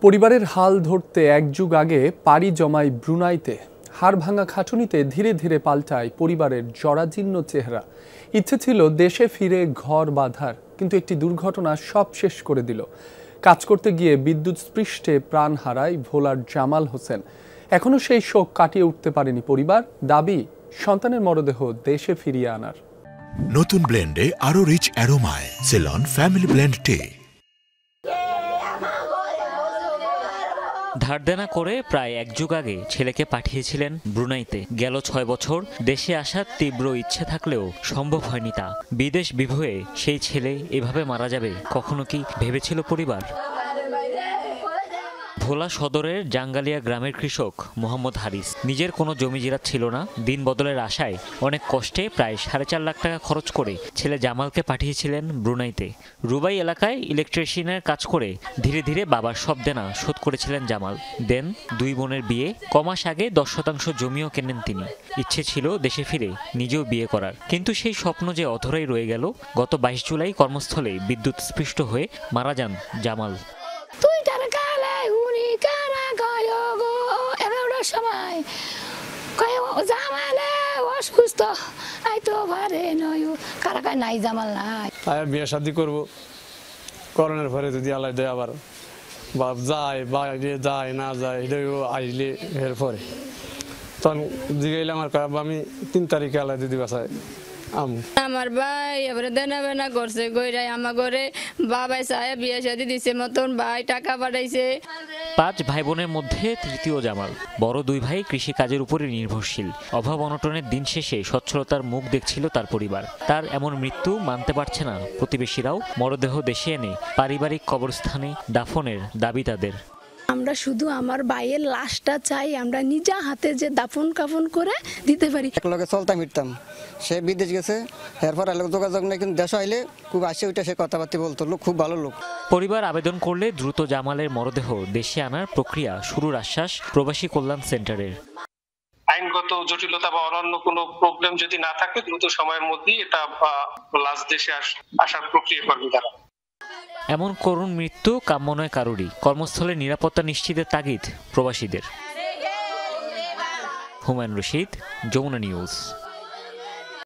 পরিবারের হাল ধরতে এক যুগ আগে পাড়ি জমায় ব্রুনাইতে, হাড় ভাঙা খাটুনিতে ধীরে ধীরে পাল্টায় পরিবারের জরাজীর্ণ চেহারা। ইচ্ছে ছিল দেশে ফিরে ঘর বাঁধার, কিন্তু একটি দুর্ঘটনা সব শেষ করে দিল। কাজ করতে গিয়ে বিদ্যুৎ স্পৃষ্টে প্রাণ হারায় ভোলার জামাল হোসেন। এখনো সেই শোক কাটিয়ে উঠতে পারেনি পরিবার। দাবি সন্তানের মরদেহ দেশে ফিরিয়ে আনার। নতুন ব্লেন্ডে আরো রিচ অ্যারোমায় সেলন ফ্যামিলি ব্লেন্ড টে। ধার দেনা করে প্রায় এক যুগ আগে ছেলেকে পাঠিয়েছিলেন ব্রুনাইতে। গেল 6 বছর দেশে আসার তীব্র ইচ্ছে থাকলেও সম্ভব হয়নি তা। বিদেশ বিভুয়ে সেই ছেলে এভাবে মারা যাবে কখনো কি ভেবেছিল পরিবার? ভোলা সদরের জাঙ্গালিয়া গ্রামের কৃষক মোহাম্মদ হারিস নিজের কোনো জমি জিরাত ছিল না। দিন বদলের আশায় অনেক কষ্টে প্রায় 4.5 লাখ টাকা খরচ করে ছেলে জামালকে পাঠিয়েছিলেন ব্রুনাইতে। রুবাই এলাকায় ইলেকট্রিশিয়ানের কাজ করে ধীরে ধীরে বাবার সব দেনা শোধ করেছিলেন জামাল। দেন 2 বোনের বিয়ে, কমাস আগে 10% জমিও কেনেন তিনি। ইচ্ছে ছিল দেশে ফিরে নিজেও বিয়ে করার, কিন্তু সেই স্বপ্ন যে অধরাই রয়ে গেল। গত 22 জুলাই কর্মস্থলে বিদ্যুৎ স্পৃষ্ট হয়ে মারা যান জামাল। সময় জামালে অসুস্থ আইতো পারে নয়, কারা কায় নাই জামাল নাই। বিয়ে শাদি করবো, করোনার পরে যদি আল্লাহ দেয় আবার বাপ যায় বাইরে যায় না যায় এটাও আইলে এর পরে তখন জিগাইলে আমার আমি 3 তারিখে আল্লাহ দিদি বাসায় আমার ভাই এবারে দেনা বেনা করছে গইরাই আমার ঘরে বাবাই সাহেব বিয়ে শাদি দিছে মতন ভাই টাকা পাঠাইছে। 5 ভাই বোনের মধ্যে তৃতীয় জামাল। বড় 2 ভাই কৃষি কাজের উপরে নির্ভরশীল। অভাব অনটনের দিন শেষে সচ্ছলতার মুখ দেখছিল তার পরিবার। তার এমন মৃত্যু মানতে পারছে না প্রতিবেশীরাও। মরদেহ দেশে এনে পারিবারিক কবরস্থানে দাফনের দাবি তাদের। আমরা শুধু আমার ভাইয়ের লাশটা চাই, আমরা নিজা হাতে যে দাফন কাফন করে দিতে পারি। একলগে চলতাম ফিরতাম, সে বিদেশ গেছে, এরপর আলোক যোগাযোগ নেই, কিন্তু দেশ আইলে খুব আসে ওইটা সে কথাবার্তা বলতো, লোক খুব ভালো লোক। পরিবার আবেদন করলে দ্রুত জামালের মরদেহ দেশে আনার প্রক্রিয়া শুরুর আশ্বাস প্রবাসী কল্যাণ সেন্টারের। আইনগত জটিলতা বা অন্যান্য কোনো প্রবলেম যদি না থাকে দ্রুত সময়ের মধ্যেই এটা লাশ দেশে আসার প্রক্রিয়া করবে তারা। এমন করুণ মৃত্যু কাম্য নয় কারোরই। কর্মস্থলে নিরাপত্তা নিশ্চিতের তাগিদ প্রবাসীদের। হুমায়ুন রশিদ, যমুনা নিউজ।